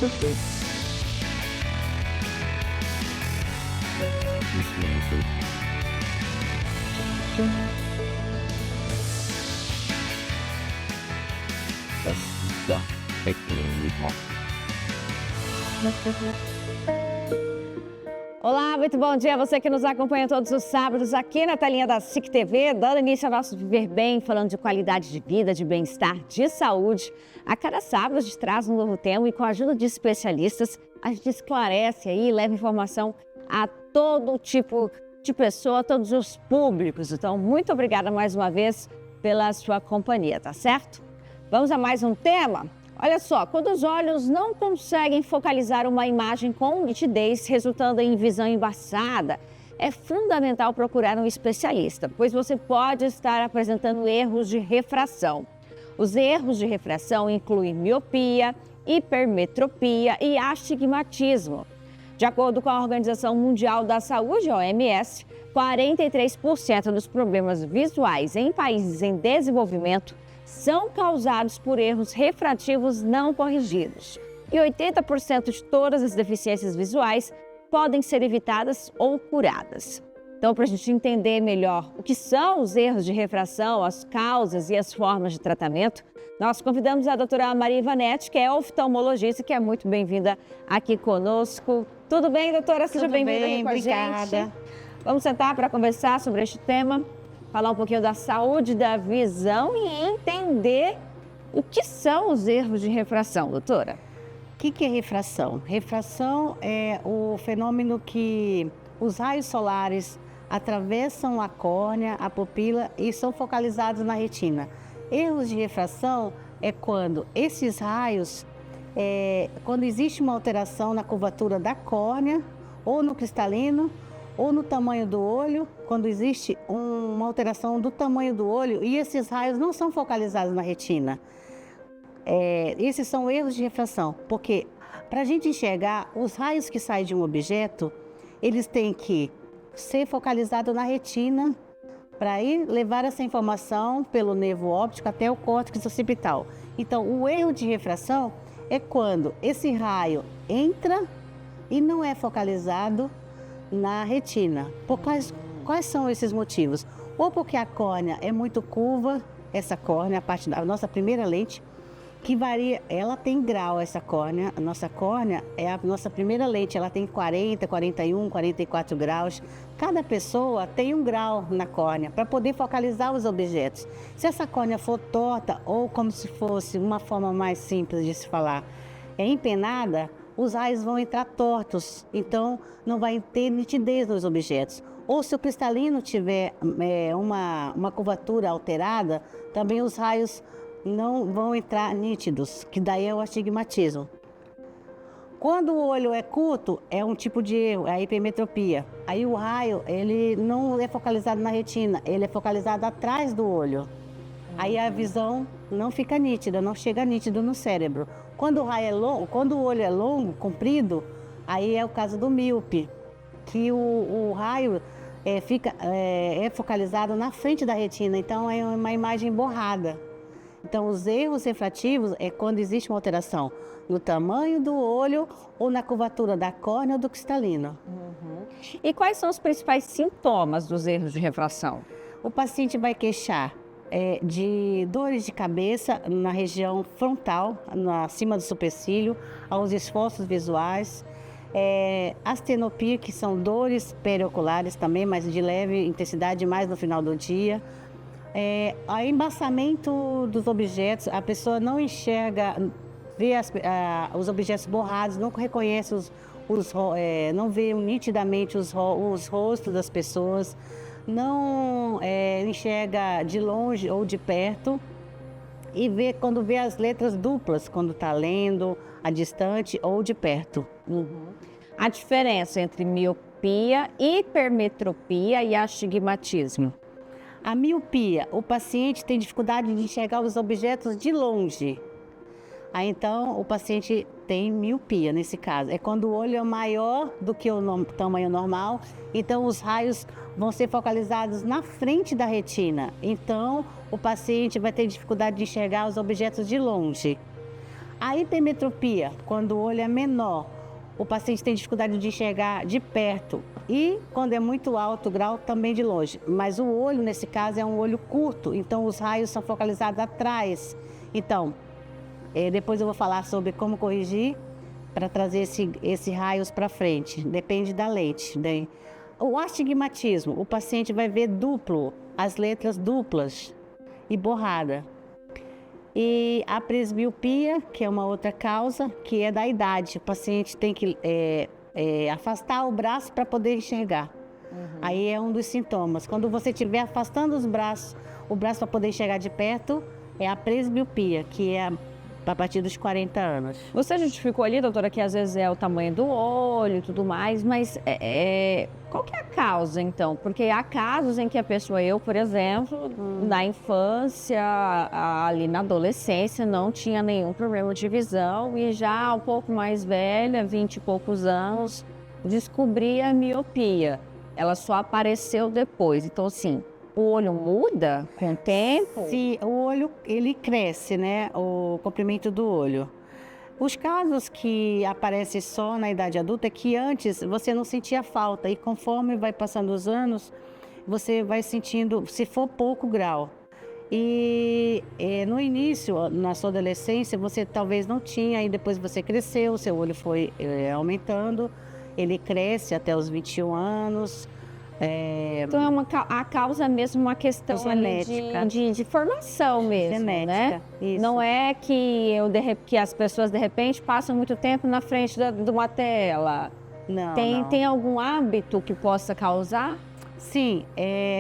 Perfeito. Olá, muito bom dia a você que nos acompanha todos os sábados aqui na telinha da SIC TV, dando início ao nosso Viver Bem, falando de qualidade de vida, de bem-estar, de saúde. A cada sábado a gente traz um novo tema e com a ajuda de especialistas a gente esclarece aí e leva informação a todo tipo de pessoa, a todos os públicos. Então, muito obrigada mais uma vez pela sua companhia, tá certo? Vamos a mais um tema? Olha só, quando os olhos não conseguem focalizar uma imagem com nitidez, resultando em visão embaçada, é fundamental procurar um especialista, pois você pode estar apresentando erros de refração. Os erros de refração incluem miopia, hipermetropia e astigmatismo. De acordo com a Organização Mundial da Saúde, OMS, 43% dos problemas visuais em países em desenvolvimento são causados por erros refrativos não corrigidos. E 80% de todas as deficiências visuais podem ser evitadas ou curadas. Então, para a gente entender melhor o que são os erros de refração, as causas e as formas de tratamento, nós convidamos a doutora Maria Ivanete, que é oftalmologista, que é muito bem-vinda aqui conosco. Tudo bem, doutora? Seja bem-vinda aqui com a gente. Vamos sentar para conversar sobre este tema, falar um pouquinho da saúde da visão e entender o que são os erros de refração, doutora. O que é refração? Refração é o fenômeno que os raios solares atravessam a córnea, a pupila e são focalizados na retina. Erros de refração é quando esses raios, quando existe uma alteração na curvatura da córnea, ou no cristalino, ou no tamanho do olho, quando existe uma alteração do tamanho do olho e esses raios não são focalizados na retina. Esses são erros de refração, porque para a gente enxergar os raios que saem de um objeto, eles têm que ser focalizados na retina para ir levar essa informação pelo nervo óptico até o córtex occipital. Então, o erro de refração é quando esse raio entra e não é focalizado na retina. Quais são esses motivos? Ou porque a córnea é muito curva, essa córnea, a parte da nossa primeira lente, que varia, ela tem grau, essa córnea, a nossa córnea é a nossa primeira lente, ela tem 40, 41, 44 graus. Cada pessoa tem um grau na córnea para poder focalizar os objetos. Se essa córnea for torta ou como se fosse uma forma mais simples de se falar, empenada, os raios vão entrar tortos, então não vai ter nitidez nos objetos. Ou se o cristalino tiver uma curvatura alterada, também os raios não vão entrar nítidos, que daí é o astigmatismo. Quando o olho é curto, é um tipo de erro, é a hipermetropia. Aí o raio, ele não é focalizado na retina, ele é focalizado atrás do olho. Aí a visão não fica nítida, não chega nítido no cérebro. Quando o raio é longo, quando o olho é longo, comprido, aí é o caso do míope, que o raio é focalizado na frente da retina, então é uma imagem borrada. Então, os erros refrativos é quando existe uma alteração no tamanho do olho ou na curvatura da córnea ou do cristalino. E quais são os principais sintomas dos erros de refração? O paciente vai queixar de dores de cabeça na região frontal, acima do supercílio, aos esforços visuais, astenopia, que são dores perioculares também, mas de leve intensidade, mais no final do dia. Embaçamento dos objetos, a pessoa não enxerga, vê os objetos borrados, não reconhece não vê nitidamente os rostos das pessoas, não enxerga de longe ou de perto e quando vê as letras duplas, quando está lendo a distante ou de perto. A diferença entre miopia, hipermetropia e astigmatismo? A miopia, o paciente tem dificuldade de enxergar os objetos de longe. Aí então o paciente tem miopia nesse caso. É quando o olho é maior do que o tamanho normal, então os raios vão ser focalizados na frente da retina. Então o paciente vai ter dificuldade de enxergar os objetos de longe. A hipermetropia, quando o olho é menor, o paciente tem dificuldade de enxergar de perto e, quando é muito alto o grau, também de longe. Mas o olho, nesse caso, é um olho curto, então os raios são focalizados atrás. Então, depois eu vou falar sobre como corrigir para trazer esse raios para frente. Depende da lente, né? O astigmatismo, o paciente vai ver duplo, as letras duplas e borrada. E a presbiopia, que é uma outra causa, que é da idade. O paciente tem que afastar o braço para poder enxergar. Aí é um dos sintomas. Quando você estiver afastando o braço para poder enxergar de perto, é a presbiopia, que é a partir dos 40 anos. Você justificou ali, doutora, que às vezes é o tamanho do olho e tudo mais, mas qual que é a causa, então? Porque há casos em que a pessoa, eu, por exemplo, na infância, ali na adolescência, não tinha nenhum problema de visão e já um pouco mais velha, 20 e poucos anos, descobri a miopia. Ela só apareceu depois. Então, assim, o olho muda com o tempo? Sim, o olho, ele cresce, né? O comprimento do olho. Os casos que aparecem só na idade adulta é que antes você não sentia falta e conforme vai passando os anos, você vai sentindo, se for pouco grau. E no início, na sua adolescência, você talvez não tinha, e depois você cresceu, seu olho foi aumentando, ele cresce até os 21 anos. Então, a causa é mesmo uma questão genética. De formação mesmo, Genética, né? isso. Não é que, que as pessoas, de repente, passam muito tempo na frente de uma tela. Não, Tem algum hábito que possa causar? Sim,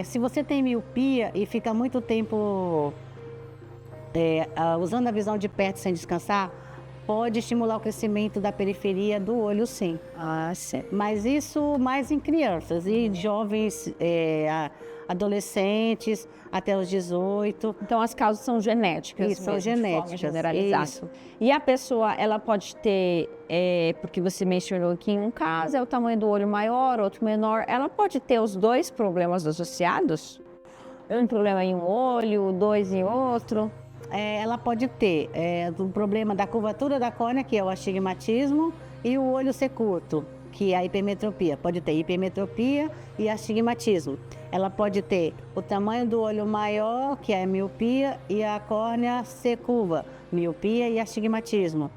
se você tem miopia e fica muito tempo usando a visão de perto sem descansar, pode estimular o crescimento da periferia do olho, sim. Ah, sim. Mas isso mais em crianças e jovens, adolescentes, até os 18. Então, as causas são genéticas. Isso, são mesmo, de forma genéticas, generalizada. isso. E a pessoa, ela pode ter, porque você mencionou que em um caso é o tamanho do olho maior, outro menor, ela pode ter os dois problemas associados? Um problema em um olho, dois em outro? Ela pode ter o problema da curvatura da córnea, que é o astigmatismo, e o olho ser curto, que é a hipermetropia. Pode ter hipermetropia e astigmatismo. Ela pode ter o tamanho do olho maior, que é a miopia, e a córnea ser curva, miopia e astigmatismo.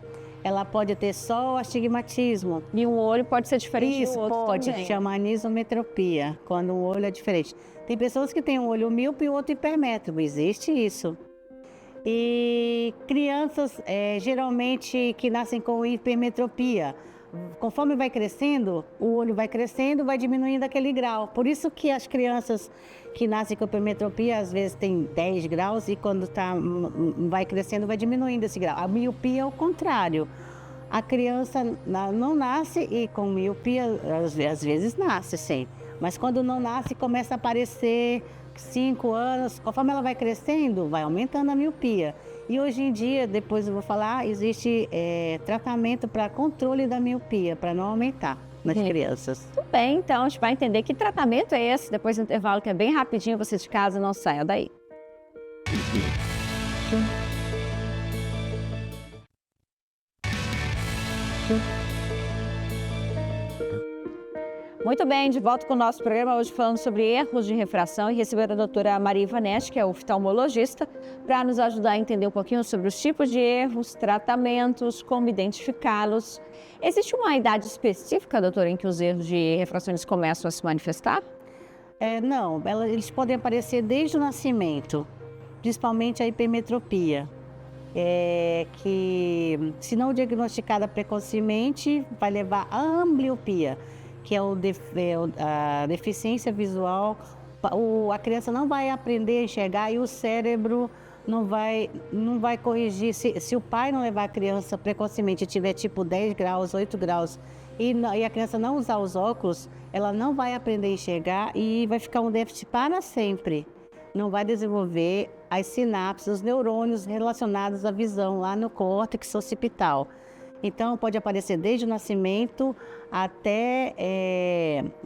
Ela pode ter só o astigmatismo. E um olho pode ser diferente Isso, do outro pode, também. chama anisometropia, quando um olho é diferente. Tem pessoas que têm um olho míope e o outro hipermétropo, existe isso. E crianças, geralmente, que nascem com hipermetropia, conforme vai crescendo, o olho vai crescendo, vai diminuindo aquele grau. Por isso que as crianças que nascem com hipermetropia, às vezes tem 10 graus e quando vai crescendo, vai diminuindo esse grau. A miopia é o contrário. A criança não nasce e com miopia, às vezes nasce, sim. Mas quando não nasce, começa a aparecer 5 anos, conforme ela vai crescendo, vai aumentando a miopia. E hoje em dia, depois eu vou falar, existe tratamento para controle da miopia, para não aumentar nas crianças. Tudo bem, então a gente vai entender que tratamento é esse, depois do intervalo, que é bem rapidinho, vocês de casa não saiam daí. Muito bem, de volta com o nosso programa, hoje falando sobre erros de refração e receber a doutora Maria Ivanete, que é oftalmologista, para nos ajudar a entender um pouquinho sobre os tipos de erros, tratamentos, como identificá-los. Existe uma idade específica, doutora, em que os erros de refrações começam a se manifestar? Não, eles podem aparecer desde o nascimento, principalmente a hipermetropia. Que, se não diagnosticada precocemente, vai levar à ambliopia, que é a deficiência visual. A criança não vai aprender a enxergar e o cérebro não vai corrigir. Se o pai não levar a criança precocemente, tiver tipo 10 graus, 8 graus, e a criança não usar os óculos, ela não vai aprender a enxergar e vai ficar um déficit para sempre. Não vai desenvolver as sinapses, os neurônios relacionados à visão lá no córtex occipital. Então, pode aparecer desde o nascimento até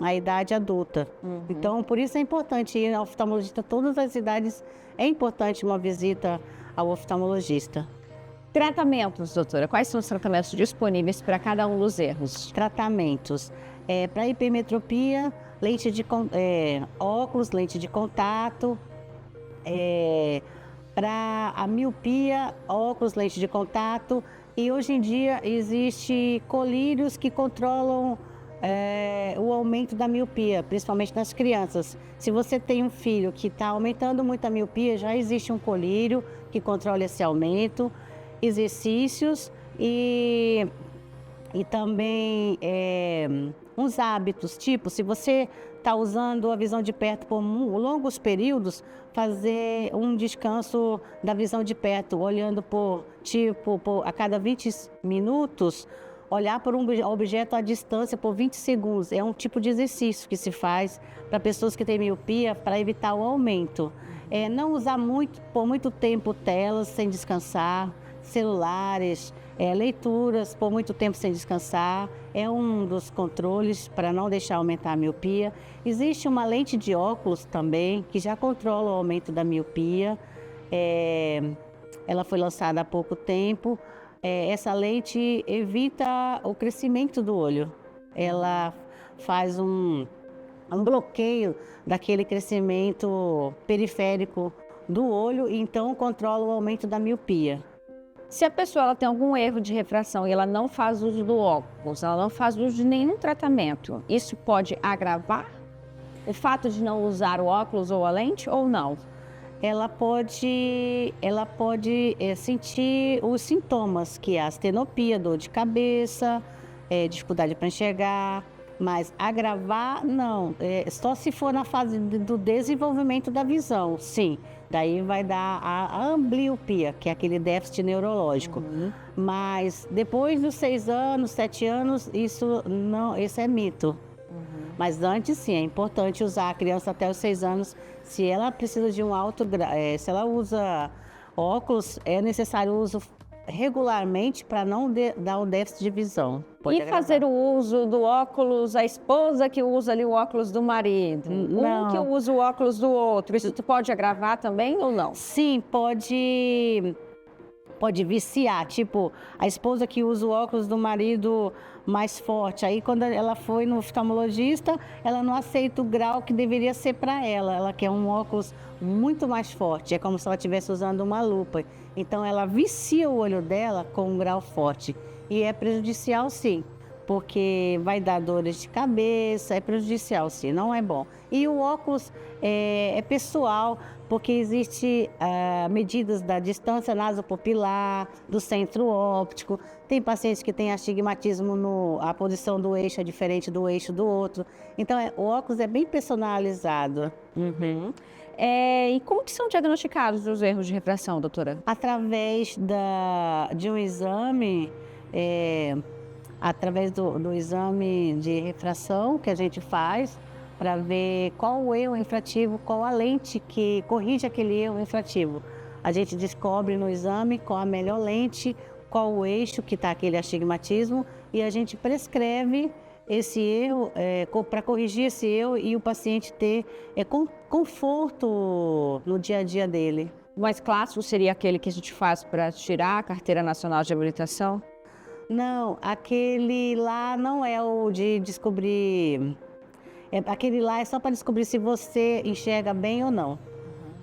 a idade adulta. Então, por isso é importante ir ao oftalmologista. Todas as idades é importante uma visita ao oftalmologista. Tratamentos, doutora. Quais são os tratamentos disponíveis para cada um dos erros? Tratamentos. Para hipermetropia, óculos, lente de contato. Para a miopia, óculos, lente de contato. E hoje em dia existe colírios que controlam o aumento da miopia, principalmente nas crianças. Se você tem um filho que está aumentando muito a miopia, já existe um colírio que controla esse aumento. Exercícios e também uns hábitos, tipo, se você está usando a visão de perto por longos períodos, fazer um descanso da visão de perto, olhando a cada 20 minutos, olhar por um objeto à distância por 20 segundos. É um tipo de exercício que se faz para pessoas que têm miopia para evitar o aumento. Não usar por muito tempo telas sem descansar, celulares, leituras por muito tempo sem descansar, é um dos controles para não deixar aumentar a miopia. Existe uma lente de óculos também, que já controla o aumento da miopia. Ela foi lançada há pouco tempo. Essa lente evita o crescimento do olho. Ela faz um bloqueio daquele crescimento periférico do olho e então controla o aumento da miopia. Se a pessoa ela tem algum erro de refração e ela não faz uso do óculos, ela não faz uso de nenhum tratamento, isso pode agravar o fato de não usar o óculos ou a lente ou não? Ela pode sentir os sintomas, que é a astenopia, dor de cabeça, dificuldade para enxergar, mas agravar, não. Só se for na fase do desenvolvimento da visão, sim. Daí vai dar a ambliopia, que é aquele déficit neurológico. Mas depois dos 6 anos, 7 anos, isso é mito. Mas antes, sim, é importante usar a criança até os 6 anos. Se ela precisa de um se ela usa óculos, é necessário o uso regularmente para não dar um déficit de visão. E fazer o uso do óculos, a esposa que usa ali o óculos do marido, um que usa o óculos do outro, isso pode agravar também ou não? Sim, pode viciar, tipo, a esposa que usa o óculos do marido mais forte, aí quando ela foi no oftalmologista, ela não aceita o grau que deveria ser para ela quer um óculos muito mais forte, é como se ela estivesse usando uma lupa, então ela vicia o olho dela com um grau forte, e é prejudicial sim, porque vai dar dores de cabeça, é prejudicial sim, não é bom. E o óculos é pessoal, porque existe medidas da distância nasopupilar, do centro óptico. Tem pacientes que têm astigmatismo, a posição do eixo é diferente do eixo do outro. Então, o óculos é bem personalizado. E como que são diagnosticados os erros de refração, doutora? Através de um exame, através do exame de refração que a gente faz, para ver qual o erro refrativo, qual a lente que corrige aquele erro refrativo. A gente descobre no exame qual a melhor lente, qual o eixo que está aquele astigmatismo e a gente prescreve esse erro para corrigir esse erro e o paciente ter conforto no dia a dia dele. O mais clássico seria aquele que a gente faz para tirar a Carteira Nacional de Habilitação? Não, aquele lá não é o de descobrir... aquele lá é só para descobrir se você enxerga bem ou não.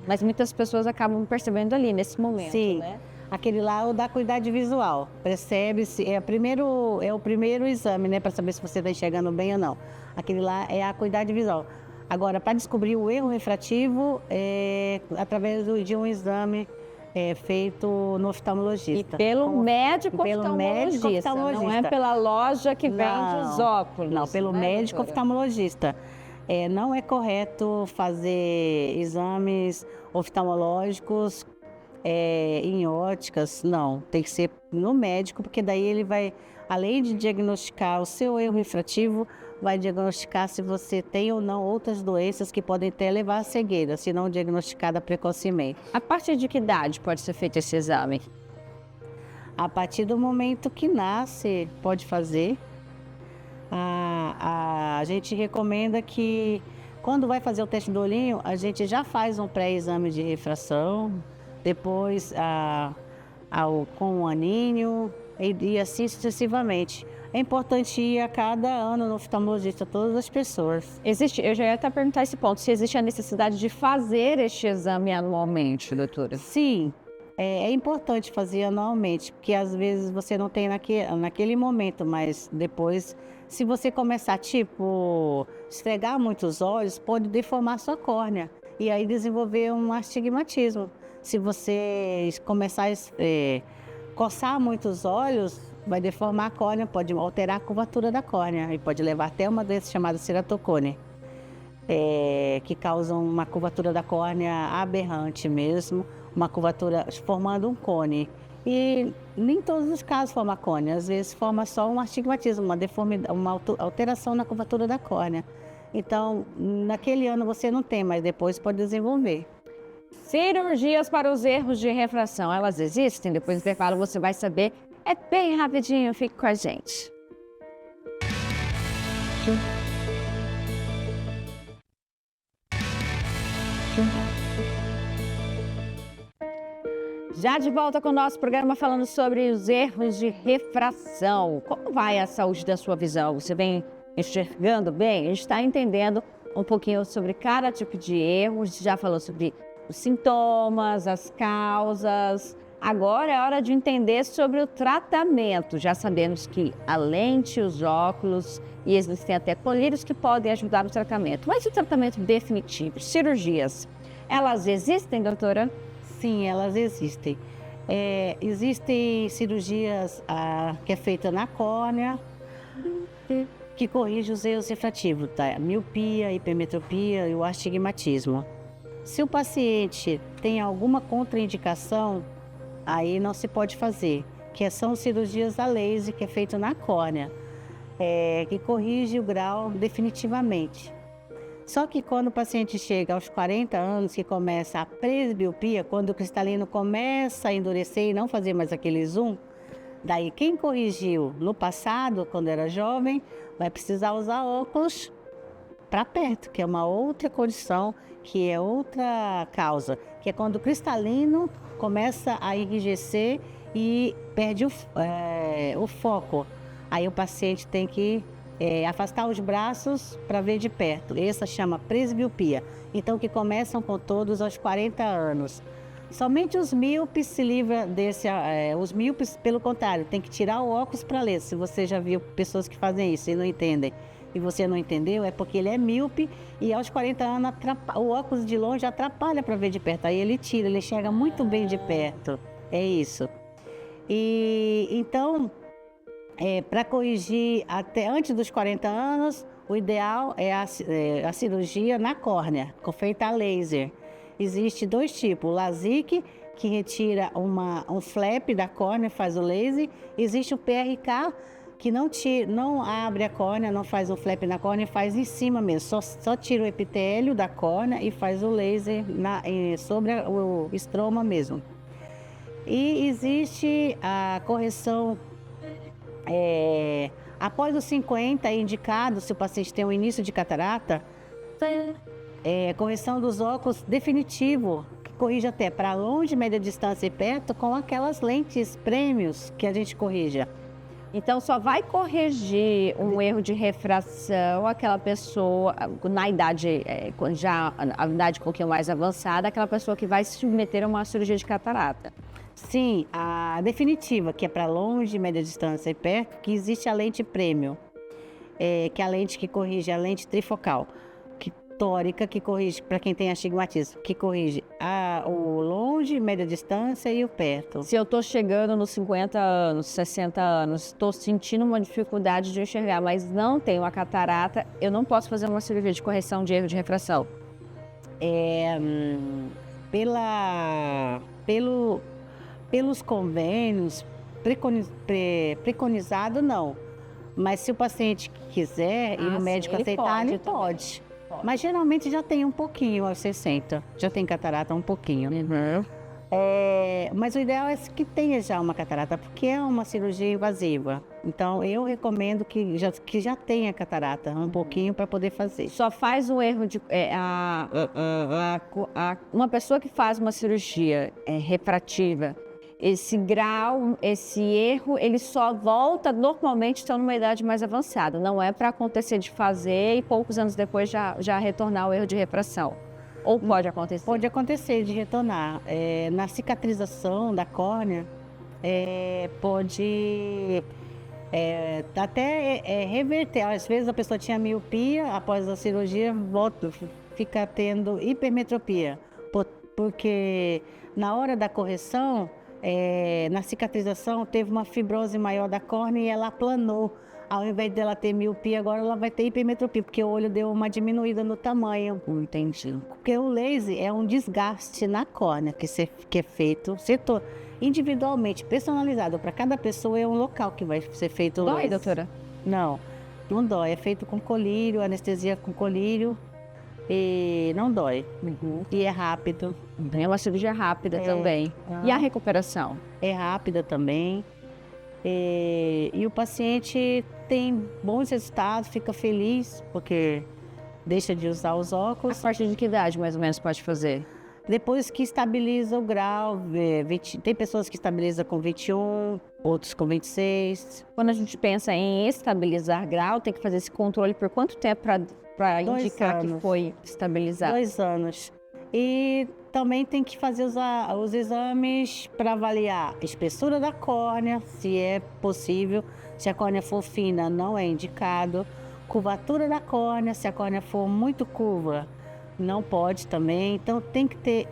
Mas muitas pessoas acabam percebendo ali, nesse momento, sim, né? Aquele lá é o da acuidade visual. Percebe-se, é o primeiro exame, né? Para saber se você está enxergando bem ou não. Aquele lá é a acuidade visual. Agora, para descobrir o erro refrativo, é através de um exame feito no oftalmologista. E pelo médico oftalmologista, não é pela loja que vende os óculos. Não, pelo médico oftalmologista. Não é correto fazer exames oftalmológicos em óticas, não. Tem que ser no médico, porque daí ele vai, além de diagnosticar o seu erro refrativo, vai diagnosticar se você tem ou não outras doenças que podem até levar à cegueira, se não diagnosticada precocemente. A partir de que idade pode ser feito esse exame? A partir do momento que nasce, pode fazer. A gente recomenda que, quando vai fazer o teste do olhinho, a gente já faz um pré-exame de refração, depois com um aninho e assim sucessivamente. É importante ir a cada ano no oftalmologista, todas as pessoas. Eu já ia até perguntar esse ponto, se existe a necessidade de fazer este exame anualmente, doutora? Sim, é importante fazer anualmente, porque às vezes você não tem naquele momento, mas depois, se você começar, tipo, esfregar muito os olhos, pode deformar sua córnea e aí desenvolver um astigmatismo. Se você começar a coçar muito os olhos, vai deformar a córnea, pode alterar a curvatura da córnea e pode levar até uma doença chamada ceratocone, que causa uma curvatura da córnea aberrante mesmo, uma curvatura formando um cone. E nem todos os casos forma cone, às vezes forma só um astigmatismo, uma deformidade, uma alteração na curvatura da córnea. Então, naquele ano você não tem, mas depois pode desenvolver. Cirurgias para os erros de refração, elas existem? Depois do intervalo você vai saber. É bem rapidinho, fique com a gente. Já de volta com o nosso programa falando sobre os erros de refração. Como vai a saúde da sua visão? Você vem enxergando bem? A gente está entendendo um pouquinho sobre cada tipo de erro. A gente já falou sobre os sintomas, as causas. Agora é hora de entender sobre o tratamento. Já sabemos que a lente, os óculos e existem até colírios que podem ajudar no tratamento. Mas o tratamento definitivo, cirurgias, elas existem, doutora? Sim, elas existem. Existem cirurgias que é feita na córnea, que corrige os erros refrativos, tá? A miopia, hipermetropia e o astigmatismo. Se o paciente tem alguma contraindicação, aí não se pode fazer, que são cirurgias a laser, que é feito na córnea, que corrige o grau definitivamente. Só que quando o paciente chega aos 40 anos, que começa a presbiopia, quando o cristalino começa a endurecer e não fazer mais aquele zoom, daí quem corrigiu no passado, quando era jovem, vai precisar usar óculos para perto, que é uma outra condição, que é outra causa, que é quando o cristalino começa a enrijecer e perde o foco. Aí o paciente tem que afastar os braços para ver de perto. Essa chama presbiopia. Então, que começam com todos aos 40 anos. Somente os míopes se livram desse. Os míopes, pelo contrário, tem que tirar o óculos para ler. Se você já viu pessoas que fazem isso e não entendem, e você não entendeu, é porque ele é míope e aos 40 anos o óculos de longe atrapalha para ver de perto. Aí ele tira, ele enxerga muito bem de perto. É isso. E então, para corrigir até antes dos 40 anos, o ideal é a cirurgia na córnea, feita a laser. Existe dois tipos, o LASIK, que retira um flap da córnea, faz o laser. Existe o PRK, que não abre a córnea, não faz o flap na córnea, faz em cima mesmo, só tira o epitélio da córnea e faz o laser sobre o estroma mesmo. E existe a correção após os 50, é indicado, se o paciente tem um início de catarata, correção dos óculos definitivo, que corrige até para longe, média distância e perto, com aquelas lentes prêmios que a gente corrige. Então, só vai corrigir um erro de refração aquela pessoa na idade, a idade um pouquinho mais avançada, aquela pessoa que vai se submeter a uma cirurgia de catarata. Sim, a definitiva, que é para longe, média distância e perto, que existe a lente premium, que é a lente que corrige a lente trifocal, tórica, que corrige, para quem tem astigmatismo, que corrige o longe, média distância e o perto. Se eu estou chegando nos 50 anos, 60 anos, estou sentindo uma dificuldade de enxergar, mas não tenho a catarata, eu não posso fazer uma cirurgia de correção de erro de refração? Pelos convênios, preconizado não. Mas se o paciente quiser e o médico aceitar, ele pode. Mas geralmente já tem um pouquinho aos 60, já tem catarata um pouquinho. Uhum. Mas o ideal é que tenha já uma catarata, porque é uma cirurgia invasiva. Então eu recomendo que já tenha catarata um pouquinho para poder fazer. Só faz um erro de... uma pessoa que faz uma cirurgia refrativa, esse grau, esse erro, ele só volta normalmente estando numa idade mais avançada. Não é para acontecer de fazer e poucos anos depois já retornar ao erro de refração. Ou pode acontecer? Pode acontecer de retornar. Na cicatrização da córnea, pode até reverter. Às vezes a pessoa tinha miopia, após a cirurgia, fica tendo hipermetropia. Porque na hora da correção, na cicatrização, teve uma fibrose maior da córnea e ela aplanou. Ao invés dela ter miopia, agora ela vai ter hipermetropia, porque o olho deu uma diminuída no tamanho. Entendi. Porque o laser é um desgaste na córnea, que é feito individualmente, personalizado. Para cada pessoa é um local que vai ser feito o laser. Dói, doutora? Não dói. É feito com colírio, anestesia com colírio. E não dói. E é rápido. É uma cirurgia rápida também. E a recuperação? É rápida também. E o paciente tem bons resultados, fica feliz, porque deixa de usar os óculos. A partir de que idade, mais ou menos, pode fazer? Depois que estabiliza o grau, tem pessoas que estabilizam com 21, outros com 26. Quando a gente pensa em estabilizar grau, tem que fazer esse controle por quanto tempo para indicar que foi estabilizado? 2 anos. E também tem que fazer os exames para avaliar a espessura da córnea, se é possível. Se a córnea for fina, não é indicado. Curvatura da córnea, se a córnea for muito curva, não pode também. Então tem que ter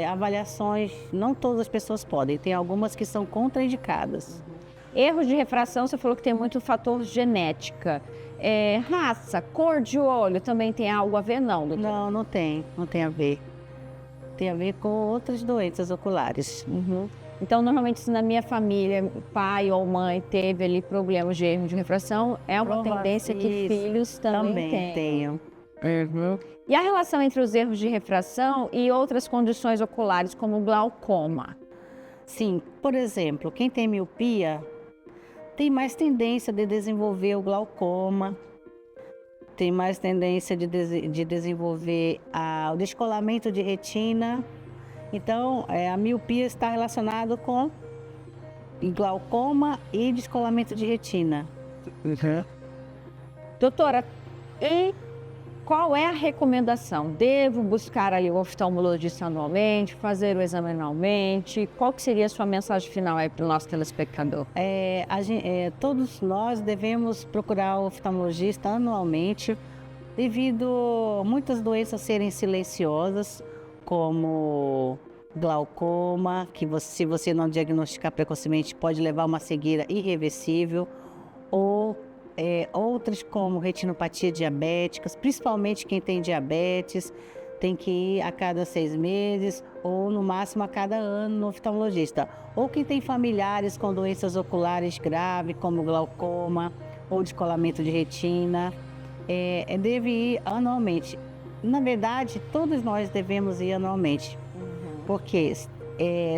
avaliações, não todas as pessoas podem, tem algumas que são contraindicadas. Erros de refração, você falou que tem muito fator genética. Raça, cor de olho, também tem algo a ver, não, doutora? Não tem a ver. Tem a ver com outras doenças oculares. Então, normalmente, se na minha família, pai ou mãe teve ali problemas de erro de refração, é uma tendência que filhos também tenham. E a relação entre os erros de refração e outras condições oculares, como o glaucoma? Sim, por exemplo, quem tem miopia tem mais tendência de desenvolver o glaucoma, tem mais tendência de desenvolver o descolamento de retina. Então, a miopia está relacionada com glaucoma e descolamento de retina. Doutora, e qual é a recomendação? Devo buscar ali o oftalmologista anualmente, fazer o exame anualmente? Qual que seria a sua mensagem final aí para o nosso telespectador? Todos nós devemos procurar o oftalmologista anualmente, devido a muitas doenças serem silenciosas, como glaucoma, que se você não diagnosticar precocemente pode levar a uma cegueira irreversível, ou outras como retinopatia diabética, principalmente quem tem diabetes, tem que ir a cada 6 meses ou no máximo a cada ano no oftalmologista. Ou quem tem familiares com doenças oculares graves, como glaucoma ou descolamento de retina, deve ir anualmente. Na verdade, todos nós devemos ir anualmente, porque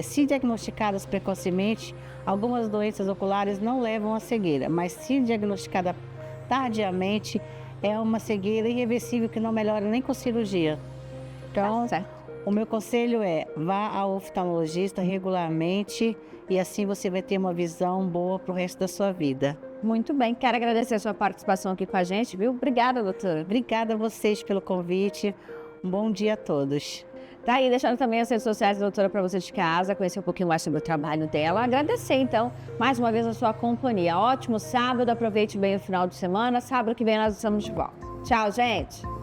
se diagnosticadas precocemente, algumas doenças oculares não levam à cegueira, mas se diagnosticada tardiamente, é uma cegueira irreversível que não melhora nem com cirurgia. Então, o meu conselho é: vá ao oftalmologista regularmente e assim você vai ter uma visão boa para o resto da sua vida. Muito bem, quero agradecer a sua participação aqui com a gente, viu? Obrigada, doutora. Obrigada a vocês pelo convite. Um bom dia a todos. Tá aí, deixando também as redes sociais da doutora para você de casa, conhecer um pouquinho mais sobre o trabalho dela. Agradecer, então, mais uma vez a sua companhia. Ótimo sábado, aproveite bem o final de semana. Sábado que vem nós estamos de volta. Tchau, gente!